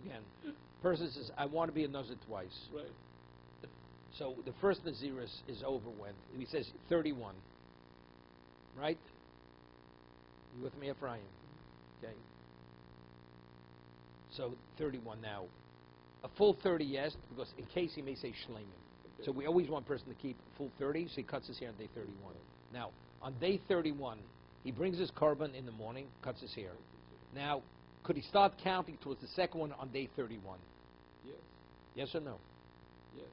again, person says, I want to be a Nazir twice. Right. So the first Naziris is over when? He says 31. Right? You with me, Ephraim? Okay. So 31 now. A full 30, yes, because in case he may say shleimim. Okay. So we always want a person to keep a full 30, so he cuts his hair on day 31. Now, on day 31, he brings his korban in the morning, cuts his hair. Now, could he start counting towards the second one on day 31? Yes. Yes or no? Yes.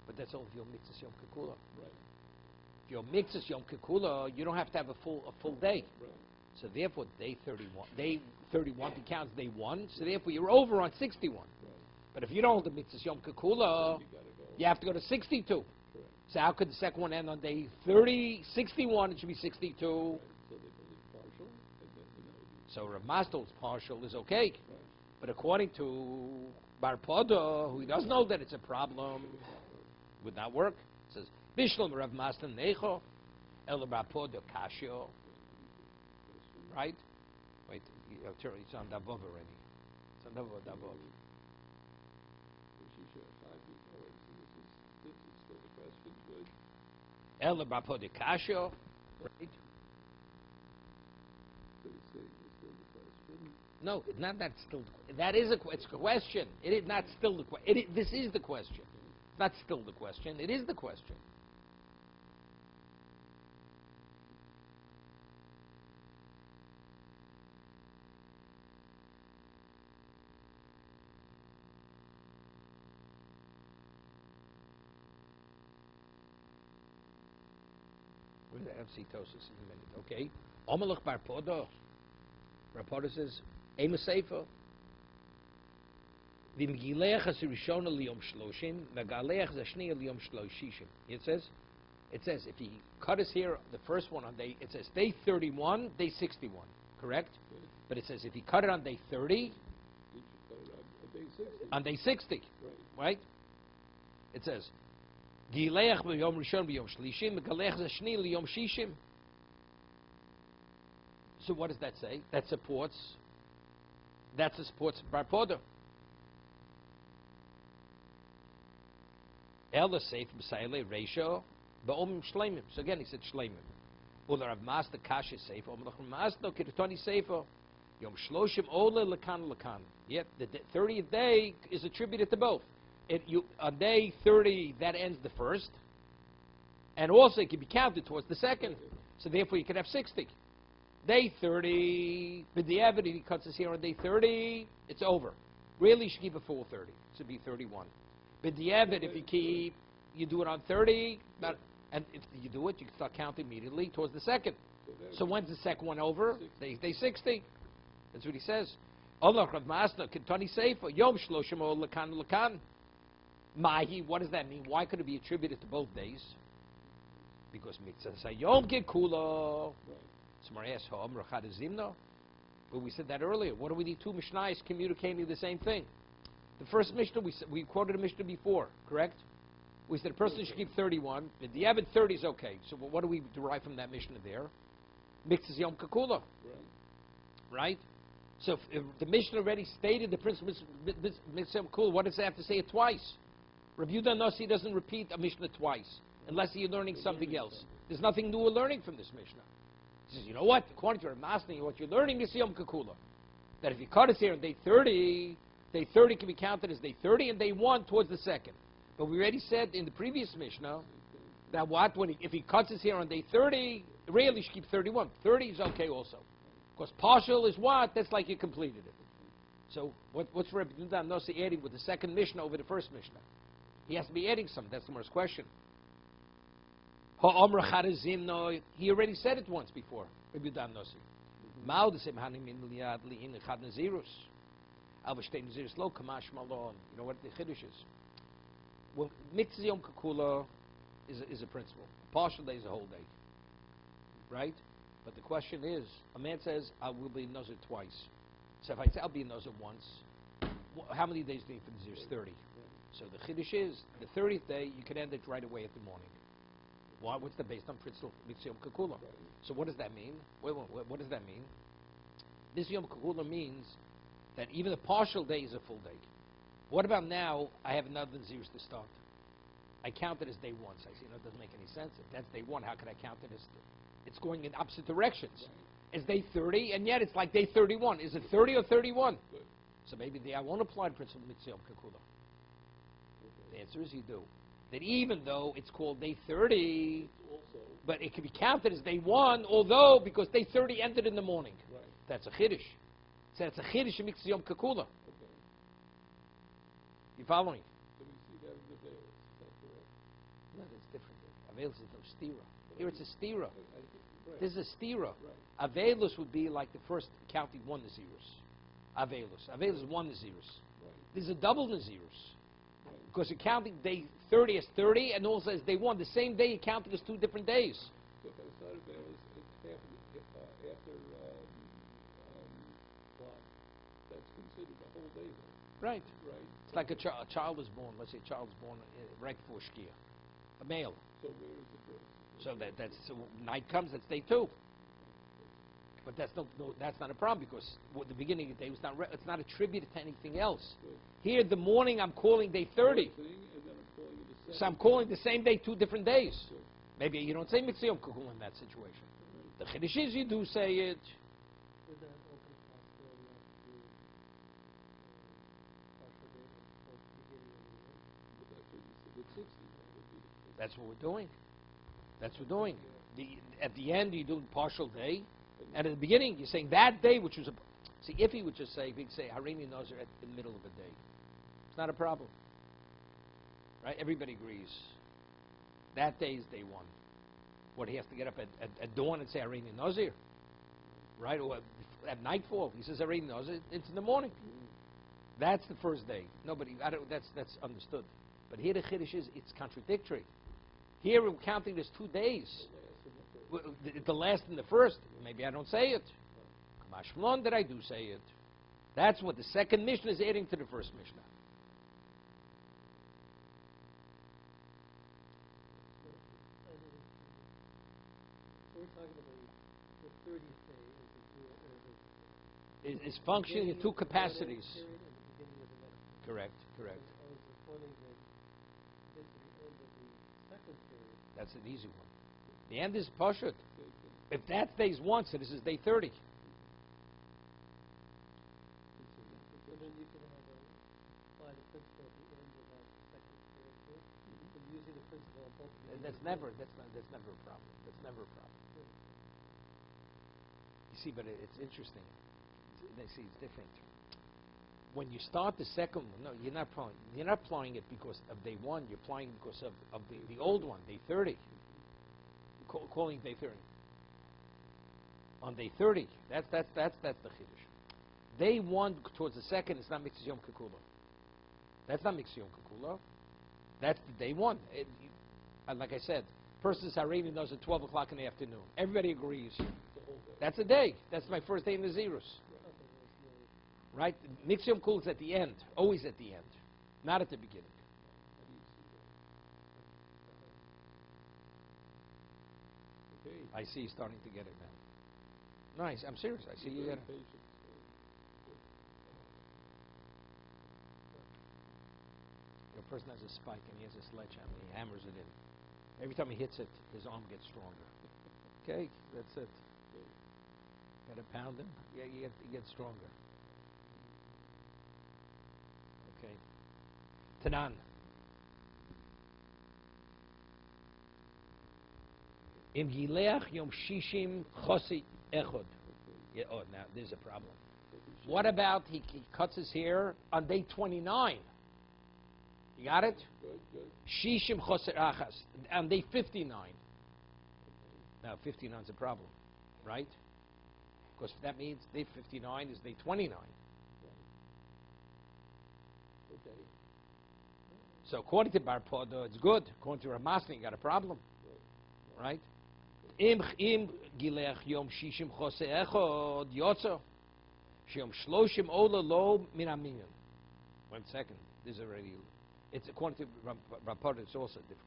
But that's all if you're mixes Yom Kikula. Right. If you're mixes Yom Kikula, you don't have to have a full day. Right. So therefore, day 31 becomes day 1. So therefore, you're over on 61. Right. But if you don't hold the mitzvahs Yom Kikula, you have to go to 62. Correct. So how could the second one end on day 30, 61? It should be 62. Right. So they believe partial, and then So Rav Mastel's partial is okay. Right. But according to Bar Poda, who doesn't know that it's a problem, would not work. It says, Bishlam Rav Mastel Necho, El Bar Poda Kashio. Right? Wait, it's on Davov already. It's on Davov. El Bar Poda Kashio. Right? No, it's not that still. That is it's a question. It is not still the question. This is the question. It's not still the question. It is the question. We're going to have Tosis in a minute. Okay. Omelach Bar Poda. Bar Poda says, Ema Sefer. V'mgilech ha'sirishona liyom shloshim, v'galech zashniya liyom shloshishim. It says if he cut his hair, the first one on day, it says day 31, day 61, correct? Yes. But it says if he cut it on day 30, He should cut it on day 60, Right. right? It says, Gilech b'yom rishon b'yom shlishim, v'galech zashniya liyom shishim. So what does that say? That supports Bar Poda. Ella Seif B'Sayle Ratio Ba'omim Shleimim. So again, he said Shleimim. Ula Rav Masda Kasha Seifo. Rav Masda Kiratoni Seifo. Yom Shloshim Ole Lakan Lakan. Yet the 30th day is attributed to both. On day 30, that ends the first, and also it can be counted towards the second. So therefore, you can have 60. Day 30, but the evidence he cuts his hair on day 30, it's over. Really, you should keep a full 30. It should be 31. But the evidence, if you do it on 30, and if you do it, you can start counting immediately towards the second. So when's the second one over? Day 60. That's what he says. Allah Rav Masna Kintani Sefer Yom Shloshim O Lakan Lakan. Mahi, what does that mean? Why could it be attributed to both days? Because Mitzvah Sayom Gekula. Somebody asks, but we said that earlier. What do we need two Mishnayos communicating the same thing? The first Mishnah, we quoted a Mishnah before, correct? We said a person should keep 31. The Avid 30 is okay. So what do we derive from that Mishnah there? Mixes Yom Kakula. Right? So if the Mishnah already stated the principle Mixes Yom Kakula, what does it have to say it twice? Rabbi Yehuda Nasi doesn't repeat a Mishnah twice, unless you're learning something else. There's nothing new we're learning from this Mishnah. He says, you know what? According to Ramasni, what you're learning is Yom Kakula. That if you cut his hair on day 30, day 30 can be counted as day 30, and day 1 towards the second. But we already said in the previous Mishnah that if he cuts his hair on day 30, really should keep 31. 30 is okay also. Because partial is what? That's like you completed it. So what's Rabbi Yehuda Nasi adding with the second Mishnah over the first Mishnah? He has to be adding something. That's the first question. He already said it once before. Rabbi Yehuda Nasi. You know what the Chiddush is? Well, Mitzvah Yom Kakula is a principle. A partial day is a whole day. Right? But the question is, a man says, I will be Nazir twice. So if I say I'll be Nazir once, how many days do you think for Nazir? 30. So the Chiddush is, the 30th day, you can end it right away at the morning. Why? What's the based on principle Mitzvah Yom Kakula? So what does that mean? What does that mean? This Yom Kakula means that even the partial day is a full day. What about now? I have another Nazirus to start. I count it as day 1. So I say, it doesn't make any sense. If that's day 1, how can I count it as... It's going in opposite directions. Right. It's day 30, and yet it's like day 31. Is it 30 or 31? Good. So maybe I won't apply the principle of Mitzvah Yom Kikula. Okay. The answer is you do. That even though it's called day 30, It's also, but it can be counted as day 1, although because day 30 ended in the morning. right, That's a chiddush. So it's a chiddush in Mitzvah Yom Kikula. okay. You following? So we see that in the Veils, is that correct? No, that's different. Avelus is no stira. Here it's a stira. Right. This is a stira. Right. Avelus would be like the first counting 1 Nazirus. Avelus. Avelus is 1 Nazirus. Right. This is a double Nazirus. Right. Because you're counting day 30 as 30, and also as day 1. The same day you count it as 2 different days. So if I started there, it's half after clock, that's considered a whole day then, Right. right? It's like a child is born. Let's say a child is born right before Shkia. A male. So where is the birth? So so night comes, that's day 2. But that's that's not a problem because the beginning of the day was it's not attributed to anything else. Good. Here, the morning, I'm calling day 30. Thing, and then I'm calling it a So I'm second. calling the same day 2 different days. Good. Maybe you don't say Mitzvah Yom Kikula in that situation. The Chiddush is you do say it. Would that open the possibility of the partial date of both beginning and the end? But that's what you said, with 60, that would be the That's what we're doing. That's what we're doing. At the end, you do partial day. And at the beginning, you're saying that day, which was a... See, if he would just say, he'd say Harini Nazir at the middle of the day. It's not a problem. Right? Everybody agrees. That day is day 1. What, he has to get up at dawn and say Harini Nazir? Right? Or at nightfall, he says Harini Nazir. It's in the morning. That's the first day. That's understood. But here the Chiddush is, it's contradictory. Here we're counting there's 2 days. The last and the first. Maybe I don't say it. Kamashmalon that I do say it. That's what the second Mishnah is adding to the first Mishnah. So we're talking about the 30th day It's functioning in 2 capacities. period and the beginning of the next. Correct. I was informing that this is the end of the second period. That's an easy one. The end is Pashut. If that's days 1, so this is day 30. So then you can apply the principle at the end of that second period too. So using the principle of both. That's never a problem. That's never a problem. You see, but it's interesting. It's different. When you start the second one, no, you're not applying it because of day 1. You're applying it because of the old one, day 30. Calling day 30. On day 30, that's the chiddush. Day 1 towards the second is not Mitzvah Yom Kikula. That's not Mitzvah Yom Kikula. That's the day 1. Like I said, person's Haredi knows at 12 o'clock in the afternoon. Everybody agrees. That's a day. That's my first day in the Zerus. Right? Mitzvah Yom Kikula is at the end. Always at the end. Not at the beginning. Okay. I see you starting to get it now. Nice. I'm serious. I see you get it. The person has a spike and he has a sledgehammer. He hammers it in. Every time he hits it, his arm gets stronger. Okay, that's it. Got to pound him. Yeah, you get stronger. Okay. Tanan. Im Gileach Yom Shishim Chosi Echod. Yeah, oh, now there's a problem. What about he cuts his hair on day 29? You got it? Good. Shishim Choser Achas. On day 59. Now 59 is a problem, right? Because that means day 59 is day 29. Okay. So according to Bar Podo, it's good. According to Ramasni, you got a problem, right? Im Gileach Yom Shishim Chose Echod Yotzo Shom Shloshim Ola Lo Min Aminyan. 1 second. This is already. It's according to Bar Podo. It's also difficult.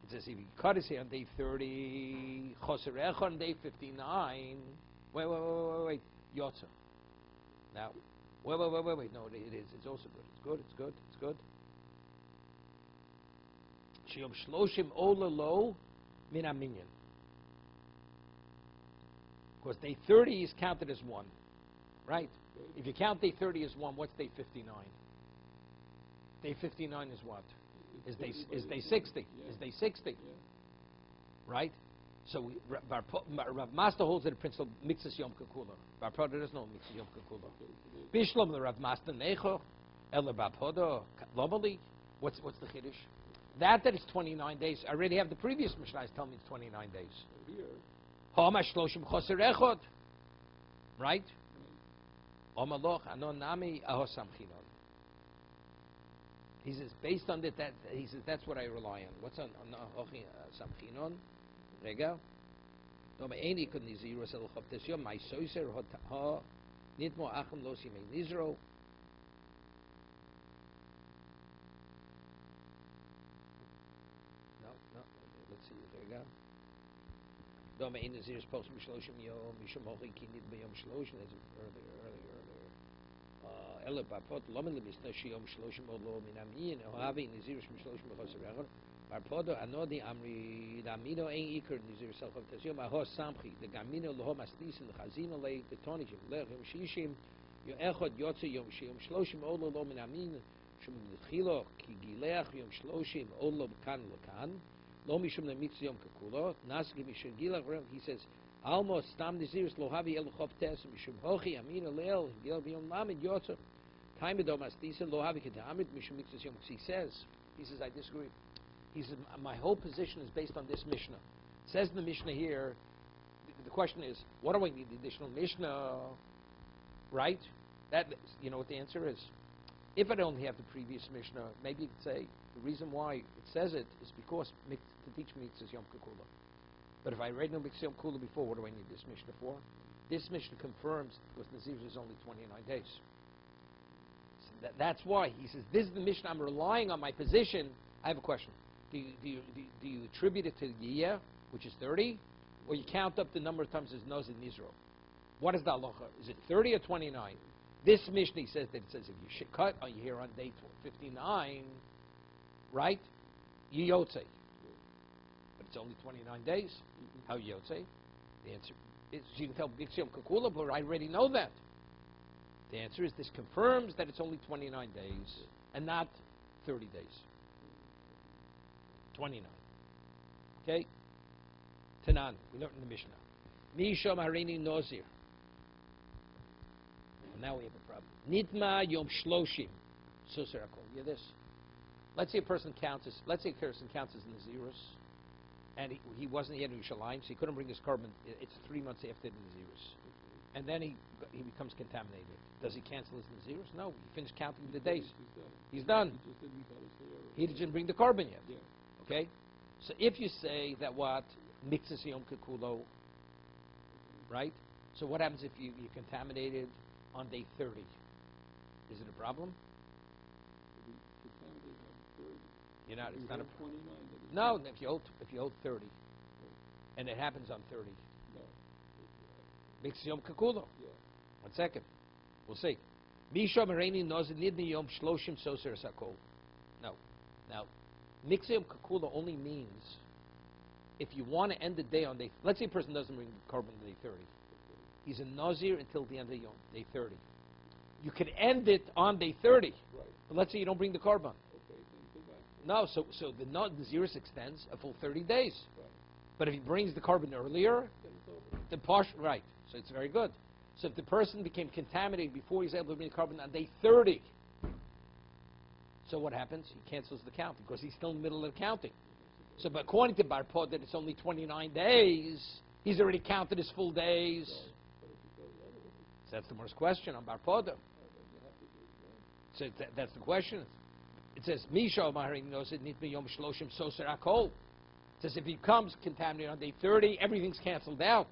It says if he cut his hair on day 30, Chose Echod on day 59. Wait. Yotzo. Now, Wait. No, it is. It's also good. It's good. Sheyom shloshim ola lo min aminyan. Because day 30 is counted as one, right? If you count day 30 as one, what's day 59? Day 59 is what? Is day 60? Yeah. Is day 60? Yeah. Right? So Rav Master holds that the principle mixes Yom Kekula. Bar Poda doesn't know mixes Yom Kekula. Bishlom the Rav Master Necho El Bar Poda Lomali. What's the chiddush? That it's 29 days. I already have the previous Mishnah telling me it's 29 days. Here. Ha'amash shloshim choser echod. Right? Omaloch anon nami aho samchinon. He says based on that. He says that's what I rely on. What's on samchinon? Rega. No me eni kun niziro sel choptes yom my soiser ha nitmo achem lo simei nizro. No. Let's see. Rega. No me eni niziro post mishloshim yom mishum hochi kinit beyom shloshim. That's earlier. Ela barpot lomen lemisna shiyom shloshim olo min amin ohavi nizir shloshim b'choser echad barpodo anodi amri damino ein ikar nizir selchav tasyom ahos samchi the gamino loho mastis and the chazino lei the tonishim lechem shishim yo echad yotze yom shiyom shloshim olo lo min amin shum nitchilo ki gileach yom shloshim olo kan lekan lo mishum lemitz yom kekulo nasgi mishum gilach. He says almo stam niziris lo havi el choptes mishum hochi amin leil gil biyom lamed yotze. Time lo havi ketamid mishum mixes yom. He says I disagree. He says my whole position is based on this Mishnah. It says in the Mishnah here. The question is, what do I need the additional Mishnah? Right? That you know what the answer is. If I only have the previous Mishnah, maybe you could say the reason why it says it is because to teach mixes yom kekula. But if I read no mixes yom kekula before, what do I need this Mishnah for? This Mishnah confirms because Nazir is only 29 days. That's why he says this is the Mishnah. I'm relying on my position. I have a question. Do you attribute it to the year, which is 30, or you count up the number of times there's nose in Israel? What is the halacha? Is it 30 or 29? This Mishnah says that it says if you should cut on here on day 59, right? You yotze, but it's only 29 days. How you yotze? The answer is you can tell Bix Yom Kekula, but I already know that. The answer is this confirms that it's only 29 days and not 30 days. 29. Okay? Tanan, we learned in the Mishnah. Mishom harini Nazir. Well, now we have a problem. Nitma yom shloshim. Soser akol. You hear this? Let's say a person counts as Nazirus, and he wasn't yet in Yerushalayim, so he couldn't bring his carbon. It's 3 months after the Nazirus. And then he becomes contaminated. Does he cancel his Nazirus? No. He finished counting the days. He's done. He didn't bring the carbon yet. Yeah. Okay? So if you say that what? Mixes Yom Kekulo, right? So what happens if you're contaminated on day 30? Is it a problem? You're not. It's not a problem. No, if you hold 30, and it happens on 30. Mixes Yom Kekulo. 1 second. We'll see. Misha Mareni Nozid Nidni Yom Shloshim Soser Sakol. No. Now, Mixed Yom Kekula only means if you want to end the day on day. Let's say a person doesn't bring carbon on day 30. He's a Nazir until the end of Yom, day 30. You can end it on day 30. Right. But let's say you don't bring the carbon. Okay, then go back. No, so the Nazirus extends a full 30 days. Right. But if he brings the carbon earlier, Then it's over. the partial, right. So it's very good. So if the person became contaminated before he's able to bring the carbon on day 30, so what happens? He cancels the count because he's still in the middle of the counting. So but according to Barpod that it's only 29 days, he's already counted his full days. So that's the first question on Barpod. So that's the question. It says, Misha Maharim knows it need Yom Shloshim Soser Akol. It says if he comes contaminated on day 30, everything's canceled out.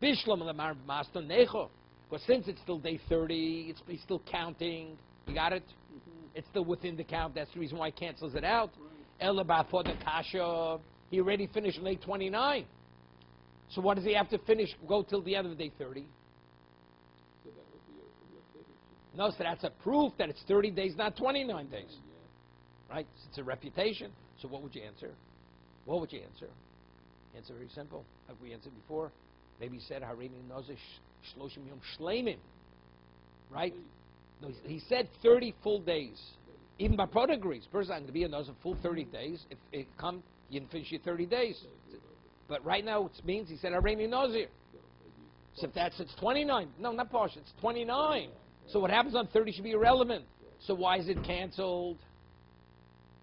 Bishlam Lamar Master Necho. But since it's still day 30, he's still counting. You got it? It's still within the count. That's the reason why he cancels it out. Elabah for the Kasha, he already finished on day 29. So what does he have to finish? Go till the end of day 30? So that would be a No, so that's a proof that it's 30 days, not 29 days. Right? It's a reputation. So what would you answer? What would you answer? Answer very simple. Like we answered before. Maybe he said, Harini Nazir Shloshim Yom Shleimim. Right? No, he said 30 full days. Even by Prod agrees. First, I'm going to be a Nazir full 30 days. If it comes, you didn't finish your 30 days. But right now, it means he said, Harini Nazir. So if that's, it's 29. No, not partial. It's 29. So what happens on 30 should be irrelevant. So why is it canceled?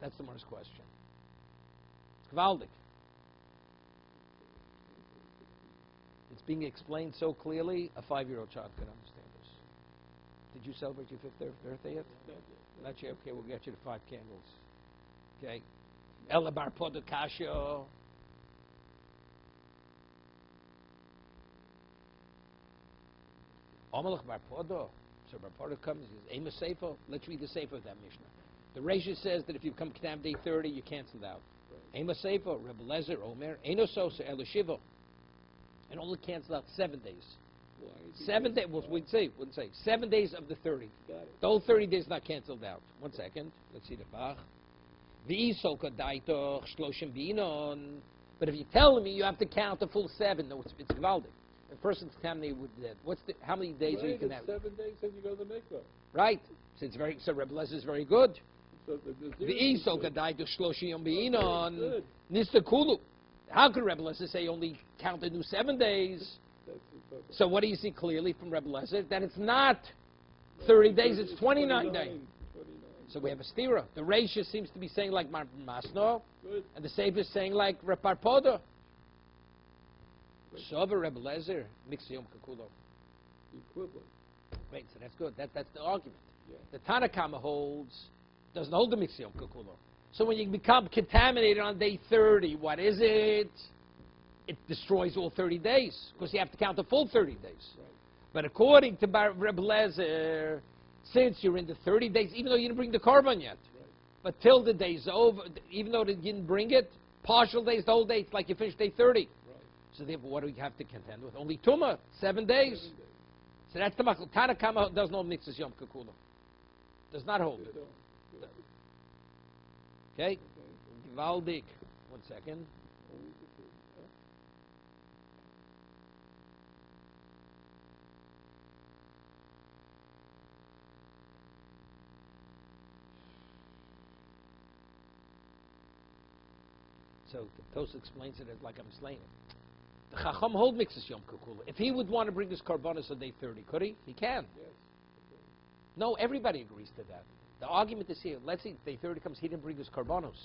That's the Gemara's question. It's gewaldig. It's being explained so clearly, a 5-year-old child could understand this. Did you celebrate your 5th birthday yet? Not yet. Okay, we'll get you to 5 candles. Okay. Ela bar podo kasho. Amalach bar podo. So bar podo comes. He says, "Ema seifo." Let's read the seifo of that Mishnah. The Reisha says that if you become Kedam day 30, you cancel out. Ema seifo. Rebbe Lezer Omer. Eno sosa elo shivo. And only cancel out 7 days. 7 days. Well, we'd say 7 days of the 30. Got it. The whole 30 days not canceled out. 1 second. Let's see the Bach. V'isoka daito shloshim binon. But if you tell me you have to count the full 7, no, it's gewaldig. A person's contaminated with that. How many days are you Right, contaminated? it's 7 days and you go to the mikvah. Right. So Rebbe Lezer is very good. So the V'isoka daito shloshim binon. Good. Nista kulu. How could Rebbe Lezer say only count the new 7 days? So what do you see clearly from Rebbe Lezer? That it's not 30 days, it's 29 days. So we have a stira. The Reisha seems to be saying like Masno, Good. and the Sefer is saying like Reparpodo. Sover Rebbe Lezer, Mixiyom Kakulo. The equivalent. Wait, so that's good. That's the argument. Yeah. The Tanakama doesn't hold the Mixiyom Kakulo. So when you become contaminated on day 30, what is it? It destroys all 30 days, because you have to count the full 30 days. Right. But according to Rebbe Lezer, since you're in the 30 days, even though you didn't bring the korban yet, Right. but till the day's over, even though you didn't bring it, partial days, the whole day, it's like you finished day 30. Right. So therefore, what do we have to contend with? Only Tumah, 7 days. 7 days. So that's the Machal. Tanakama doesn't hold Mixas Yom Kikulo. Does not hold They it. don't. Good. Okay? Okay. Givaldik. 1 second. Only the 2. Yeah. So the Tosa explains it as like I'm slaying it. The Chacham hold Mixas Yom Kikulo. If he would want to bring his Karbanos on day 30, could he? He can. Yes. No, everybody agrees to that. The argument is here. Let's see, day 30 comes, he didn't bring his Karbanos.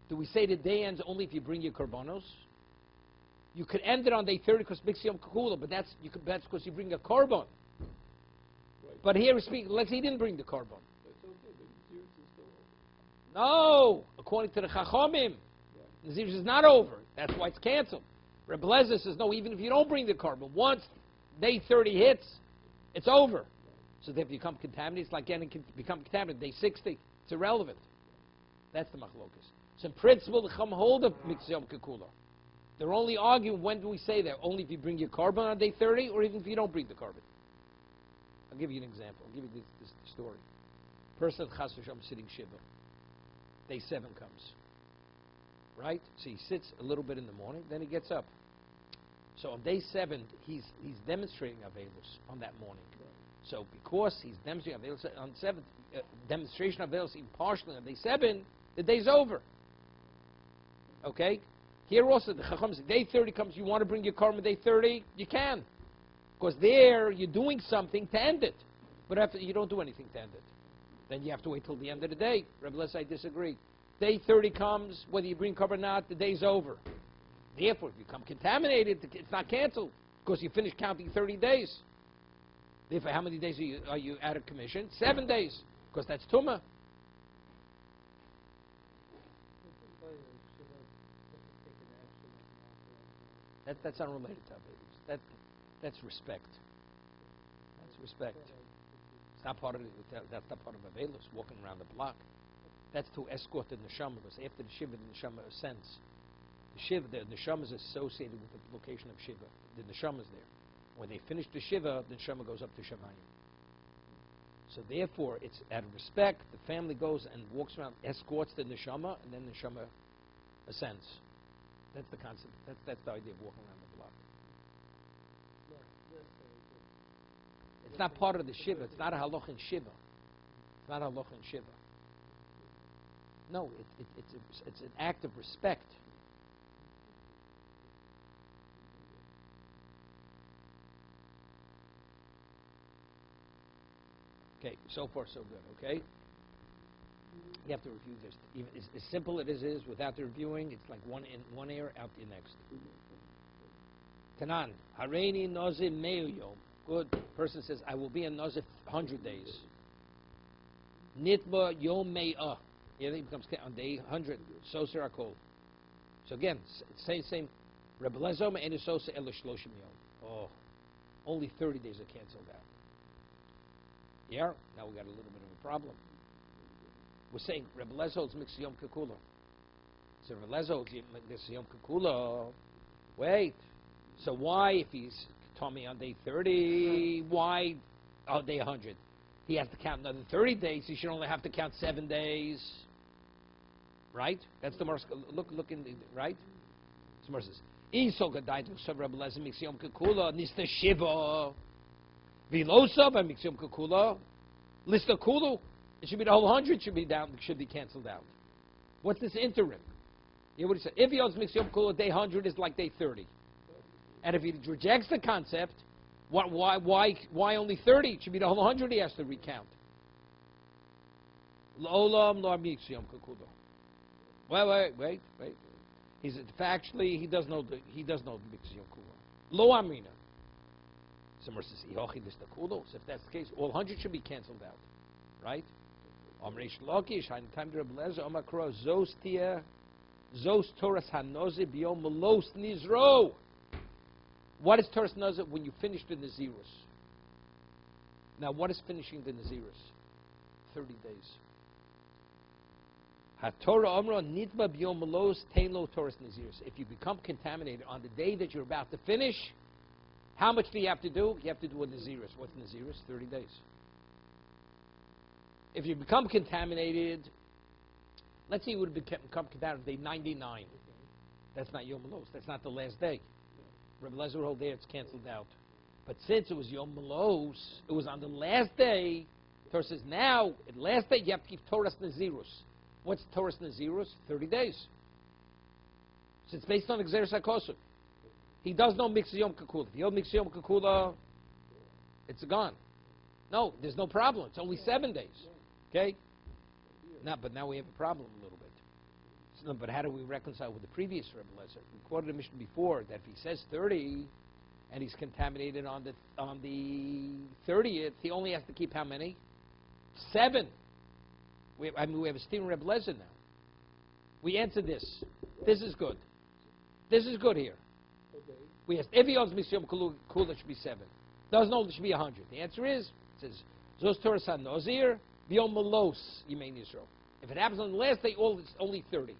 Do we say the day ends only if you bring your Karbanos? You could end it on day 30 because Mixas Yom Kikulo, but that's because you bring a Karban. Right. But here we speak, let's say he didn't bring the Karban. That's okay. The Nazirus is still over. No, according to the Chachamim, Nazir is not over. That's why it's canceled. Rebbe Lezer says, no, even if you don't bring the Karban, once day 30 hits, it's over. So if you become contaminated, it's like become contaminated. Day 60, it's irrelevant. That's the machlokas. So in principle, the Chum hold of Mixas Yom Kikulo. They're only arguing, when do we say that? Only if you bring your Karban on day 30, or even if you don't bring the Karban. I'll give you an example. I'll give you this story. Person at Chas V'Shalom sitting Shiva. Day 7 comes. Right? So he sits a little bit in the morning, then he gets up. So on day 7, he's demonstrating Avelus on that morning. So because he's demonstrating Avelus on 7th, demonstration of Avelus even partially on day 7, the day's over. Okay? Here also, the Chacham says, day 30 comes, you want to bring your karma day 30? You can. Because there, you're doing something to end it. But after you don't do anything to end it. Then you have to wait till the end of the day. Rebbe Lezer, I disagree. Day 30 comes, whether you bring karma or not, the day's over. Therefore, if you become contaminated, it's not canceled. Because you finish counting 30 days. Therefore, how many days are you out of commission? 7 days. Because that's Tumah. That's unrelated to Avelus. That's respect. That's respect. It's not part of that's not part of Avelus, walking around the block. That's to escort the neshama, because after the shiva, the neshama ascends. The neshama is associated with the location of shiva. The neshama is there. When they finish the shiva, the neshama goes up to Shemayim. So therefore, it's out of respect, the family goes and walks around, escorts the neshama, and then the neshama ascends. That's the concept. That's the idea of walking around the block. It's not part of the shiva. It's not a halach in shiva. It's not a halach in shiva. No, it's an act of respect. Okay, so far so good, okay? You have to review this. Even as simple as it is, without the reviewing, it's like one ear, out the next. Tanan, Hareini Nazir Me'u Yom. Good. Person says, I will be a Nazir 100 days. Nitba Yom Me'ah. Yeah, he becomes on day 100. Soser Akol. So again, same. Rebbe Lezo Me'enu Soser Ela Shloshim Yom. Oh, only 30 days are canceled out. Yeah, now we got a little bit of a problem. We're saying Rebbe Lezo's mixed Yom Kekula. So Rebbe Lezo's mixed Yom Kekula. Wait. So why, if he's told me on day 30, why on day 100? He has to count another 30 days. He should only have to count 7 days. Right? That's the Mars. Look in the, right? So Mars says, Isoga died with Rebbe Lezo mixed Yom Kekula, Nista Shiva. Vilosa by Mixyom Kekula. List of Kulu. It should be the whole 100 should be down, should be canceled out. What's this interim? You know what he said? If he owns Mixyom Kekula, day 100 is like day 30. And if he rejects the concept, why only 30? It should be the whole 100 he has to recount. L'olam lo Mixyom Kekula. Wait. He said factually he does know the Mixyom Kekula. Lo Amina. Somewhere says, so if that's the case, all 100 should be canceled out. Right? What is Torah Nazir when you finish the Nazirus? Now, what is finishing the Nazirus? 30 days. If you become contaminated on the day that you're about to finish, how much do you have to do? You have to do a Nazirus. What's Nazirus? 30 days. If you become contaminated, let's say you would become contaminated day 99. That's not Yom Malos. That's not the last day. Rebbe Lezer would hold there, it's canceled out. But since it was Yom Malos, it was on the last day. Torah says now, at last day, you have to keep Torah's Nazirus. What's Torah's Nazirus? 30 days. So it's based on Exeris HaKosov. He does no mix Yom Kekula. If you don't mix Yom Kekula, it's gone. No, there's no problem. It's only 7 days. Okay? But now we have a problem a little bit. So, but how do we reconcile with the previous Rebbe Lezer? We quoted a mission before that if he says 30 and he's contaminated on the 30th, he only has to keep how many? 7. We have a Stephen Rebbe Lezer now. We answered this. This is good. This is good here. We asked, if he owns Mishum Kula, it should be 7. Doesn't hold, it should be 100. The answer is, it says, Zos Torah San Nazir, V'yom Malos, Yimein Yisrael. If it happens on the last day, it's only 30.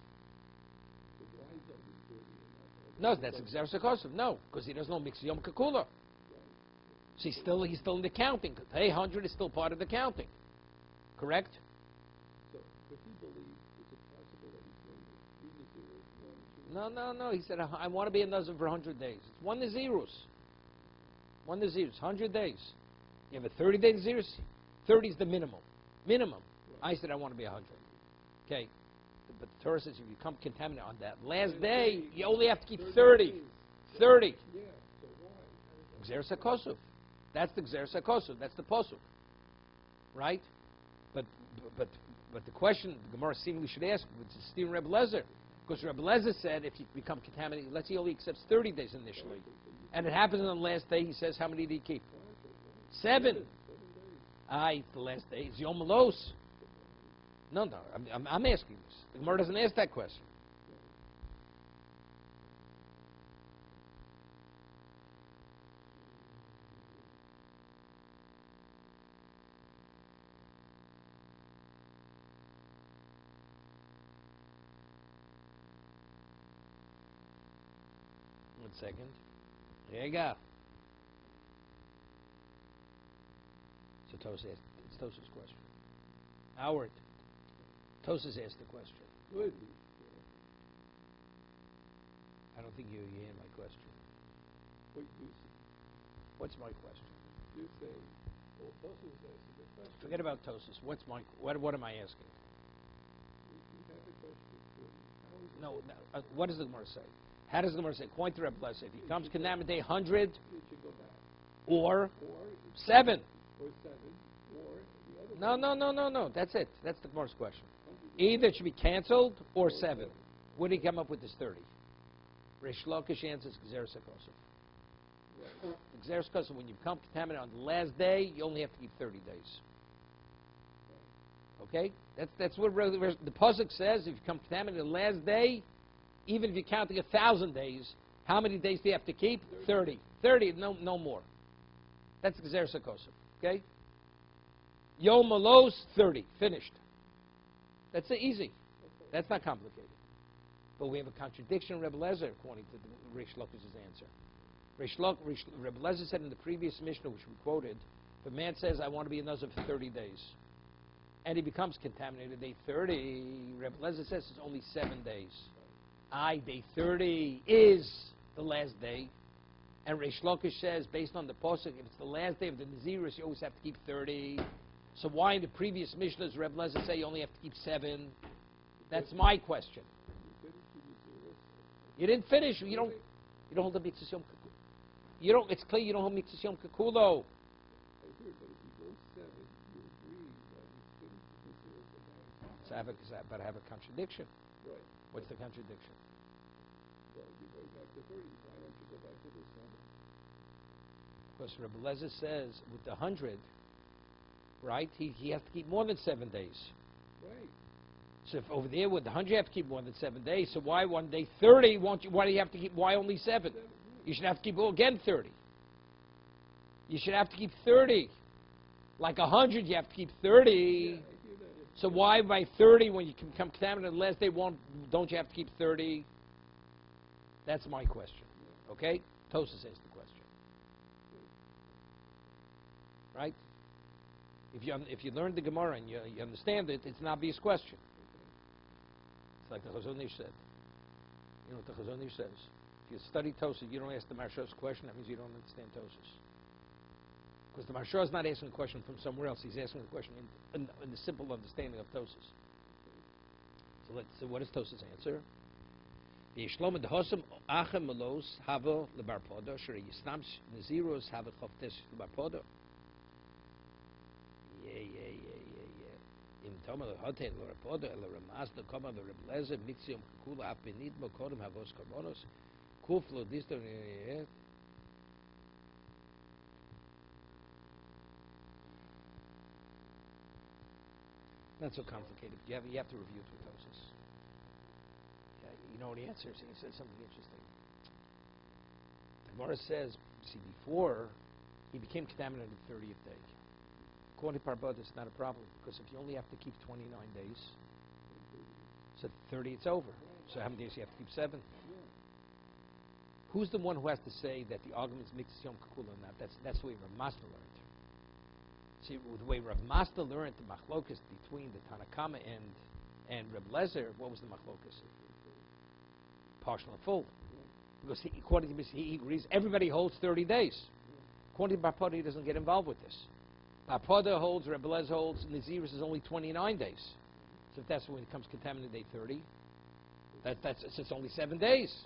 No, that's Exeris HaKosov. No, because he doesn't know Mix Yom Kekula. So he's still in the counting. Hey, 100 is still part of the counting. Correct? So, if he believes, is it possible that he's going to be Nazir 1, 2? No. He said, I want to be a Nazir for 100 days. It's one Nazirus. 100 days. You have a 30-day Nazirus. 30 is the minimum. Right. I said, I want to be 100. Okay. But the Torah says if you become contaminated on that last day, you only have to keep 30. 30. Yeah, so why? Exeris HaKosov. That's the Exeris HaKosov. That's the Posuk. Right? But the question the Gemara seemingly should ask, which is Stephen Rebbe Lezer, because Rebbe Lezer said if you become contaminated, let's say he only accepts 30 days initially, and it happens on the last day, he says, how many did he keep? 7. It's the last day. It's Yom Malos. No, I'm asking this. The Gemara doesn't ask that question. One second. There you go. So Torah says, It's Tosa's question. Howard, Tosa's asked the question. Good. I don't think you hear my question. What you say? What's my question? You say, well, Tosus asking the question. Forget about Tosa's. What am I asking? You have a question too. How is it No, what does the Gemara say? How does the Gemara say? According to Rebbe Lezer, if he comes contaminated 100 it should go back? or Or 7. or 7, or the other No. That's it. That's the Gemara's question. Either it should be canceled or 7. Where did he come up with this 30? Reish Lakish answers Gzeres HaKosov. Gzeres HaKosov, when you become contaminated on the last day, you only have to keep 30 days. Okay? That's what the pasuk says. If you become contaminated on the last day, even if you're counting 1,000 days, how many days do you have to keep? 30. 30, no more. That's Gzeres HaKosov. Okay? Yom Malos, 30. Finished. That's easy. That's not complicated. But we have a contradiction in Rebbe Lezer, according to Reish Lakish's answer. Rebbe Lezer said in the previous Mishnah, which we quoted, if a man says, I want to be a Nazir for 30 days, and he becomes contaminated day 30, Rebbe Lezer says it's only 7 days. Day 30 is the last day. And Reish Lakish says, based on the pasuk, if it's the last day of the Nazirus, you always have to keep 30. So why in the previous Mishnahs, Rebbe Lezer say you only have to keep 7? That's my question. You didn't finish. You don't hold the Mitzvah Yom Kippur. It's clear you don't hold Mitzvah Yom Kippur, though. I agree, but if you go 7, you agree that you finished the Mitzvah. So I have a contradiction. Right. What's the contradiction? Well, you're going back to 30. Why don't you go back to the 7? Because Rebbe Lezer says with the 100, right, he has to keep more than 7 days. Right. So if over there with the 100 you have to keep more than 7 days, so why one day 30 why do you have to keep, why only 7? You should have to keep, again, 30. You should have to keep 30. Like 100 you have to keep 30. Yeah, I hear that. So why by 30 when you can become contaminated the last day don't you have to keep 30? That's my question. Okay? Tosa says the question. Right? If you learn the Gemara and you understand it, it's an obvious question. It's like the Chazon Ish said. You know what the Chazon Ish says? If you study Tosa, you don't ask the Maharsha's question, that means you don't understand Tosa's. Because the Maharsha is not asking a question from somewhere else. He's asking the question in the simple understanding of Tosa's. So what is Tosa's answer? Yishlom dehosam achem melos havo lebarpodo shere yisnam naziros havo choftes lebarpodo. Im toma lehoten lebarpodo eleramas the koma lerebleze mitzium kula apenit mokodem havos karbonos kuflo disto. Not so complicated. You have to review it with Tosis. You know what he answers? He says something interesting. The Gemara says, see, before he became contaminated the 30th day. According to Parshas, it's not a problem because if you only have to keep 29 days, so 30 it's over. So how many days you have to keep? 7. Who's the one who has to say that the argument is mixed Yom Kippur or not? That's the way Rav Masna learned. See, the way Rav Masna learned the machlokas between the Tanakama and Reb Lezer, what was the machlokas? Partial and full. Because according to him, he agrees everybody holds 30 days. According to Barpada, he doesn't get involved with this. Barpada holds, Reb Lezer holds, Naziris is only 29 days. So if that's when it comes contaminated day 30, it's only 7 days.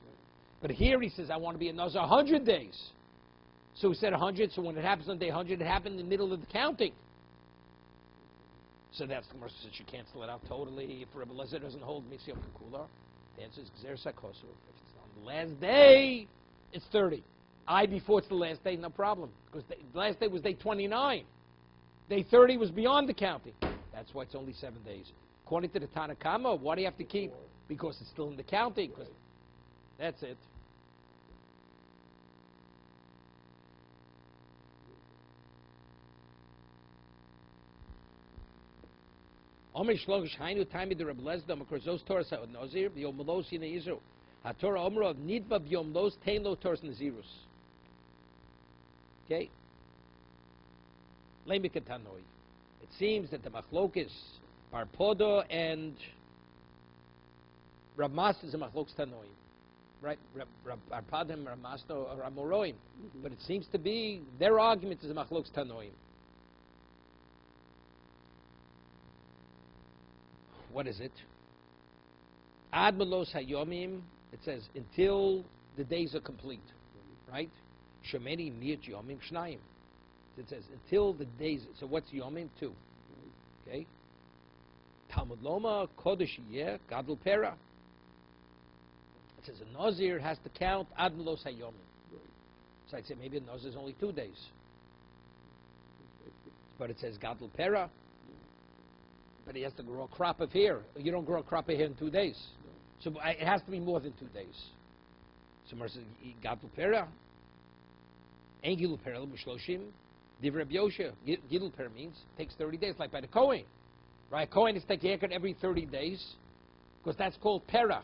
But here he says, I want to be a Nazir 100 days. So he said 100, so when it happens on day 100, it happened in the middle of the counting. So that's the Gemara says you cancel it out totally. If Rebbe Lezer doesn't hold Mitzvah Kekula, the answer is Gzeres HaKosov. If it's on the last day, it's 30. Before it's the last day, no problem. Because the last day was day 29. Day 30 was beyond the counting. That's why it's only 7 days. According to the Tanakama, why do you have to keep? Because it's still in the counting. That's it. Omer shlogish hainu taimi the Reb Lezdom across those Torahs out Nazir the Omelos in Israel. Ha Torah Omer of Nidva B'Yomlos Tein Lo Torahs Nazirus. Okay. Lemikatanoi. it seems that the machlokes Parpodo and Rav Mas is a machlokes Tanoim. Right? Parpadim, Rav Masno, or Amoroim. But it seems to be their argument is a machlokes Tanoim. What is it? Ad melos hayomim, it says, until the days are complete. Right? Shemeni miyat yomim shnayim. It says, until the days, so what's yomim? 2. Okay? Talmud loma, kodesh yeh, gadol pera. It says a Nazir has to count ad melos hayomim. So I'd say maybe a Nazir is only 2 days. But it says gadol pera. But he has to grow a crop of hair. You don't grow a crop of hair in 2 days. So it has to be more than 2 days. So Mar says, Gadol Pera. Ein Gilul Pera L'Mishloshim. Div Rabbi Yosha. Gilul Pera means takes 30 days, like by the Kohen. Right? Kohen is taking haircut every 30 days, because that's called Pera.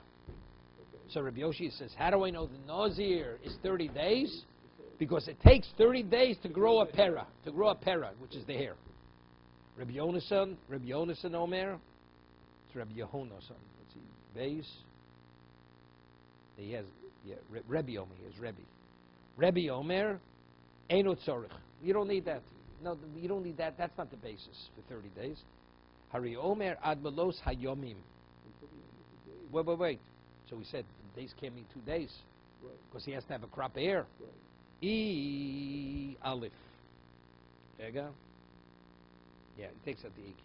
So Rabbi Yosha says, how do I know the Nazir is 30 days? Because it takes 30 days to grow a Pera, which is the hair. Rabbi Yonason Omer. It's Rabbi Yehonason. Let's see. Beis. He has, Rebbe Omer. He has Rebbe. Rebbe Omer. Eino tzorich. You don't need that. No, you don't need that. That's not the basis for 30 days. Hari Omer ad melos hayomim. Wait. So we said the days can't mean 2 days. Because he has to have a crop of hair. E Aleph. There you go. Yeah, he takes out the ik.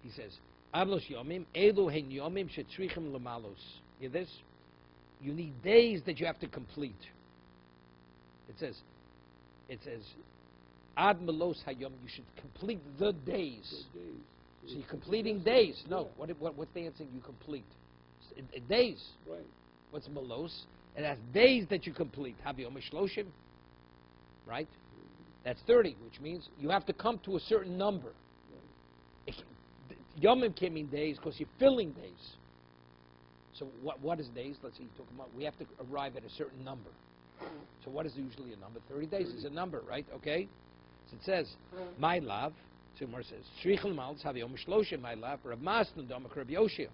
He says, Ablos yomim, elu hein yomim shetzrichim lemalos. Hear this? You need days that you have to complete. It says, ad melos hayom, you should complete the days. So you're completing days. No, what's the answer you complete? Days. Right. What's melos? It has days that you complete. Haviyom shloshim. Right? That's 30, which means you have to come to a certain number. Yomim can't mean days because you're filling days. So what is days? Let's see, talking about, we have to arrive at a certain number. So what is usually a number? 30 days is a number, right? Okay? So it says, my love, Tumor says, Shrichel Malz have Yom Shloshim, my love, Rav Masno Domak Rav Yoshia.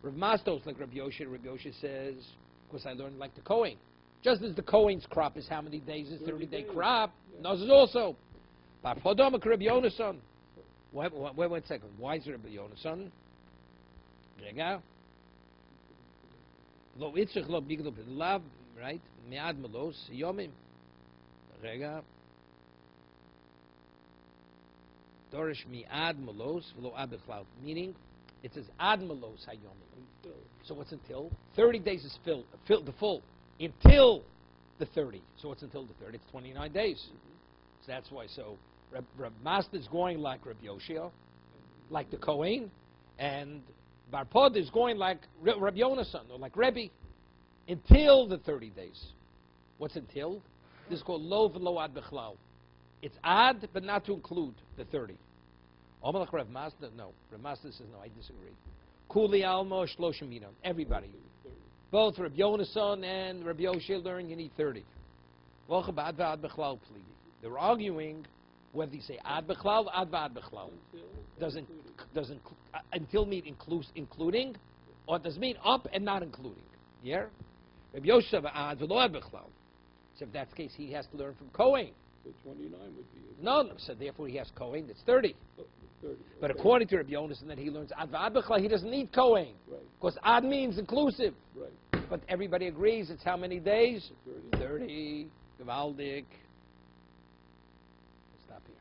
Rav Masno's like Rav Yoshia. Rav Yoshia says, of course I learned like the Kohen. Just as the Kohen's crop is how many days is 30-day crop, Naz is also. But Podomak Rav Yonason. Wait 1 second. Why is Rabbi Yonason? There you go. Lo itzich lo bigdol b'lav, right? Me'ad melos yomim. There you go. Dorish mi'ad melos v'lo ad b'chlav. Meaning, it says ad melos hayomim. So what's until? 30 days is the full. Until the 30. So what's until the 30? It's 29 days. So that's why. So Rab Master is going like Rabbi Yoshia, like the Kohen, and Barpod is going like Rabbi Yonason, or like Rebbe, until the 30 days. What's until? This is called lo v'lo ad b'chlal. It's ad, but not to include the 30. Omalach Rav Master, no. Rav Master says, no, I disagree. Kuli almo shloshim yinam. Everybody. Both Rabbi Yonason and Rabbi Yoshia learn you need 30. They're arguing whether you say ad b'chlal, ad b'chlal. Doesn't until mean including, or does it mean up and not including? Yeah? Rabbi Yosef ad v'lo ad b'chlal. So if that's the case, he has to learn from Kohen. So 29 would be. No, so therefore he has Kohen. It's 30. 30. But according to Rabbi Yonason, that he learns ad b'chlal, he doesn't need Kohen. Right. Because ad means inclusive. Right. But everybody agrees it's how many days? 30. 30. Gewaldig. Stop here.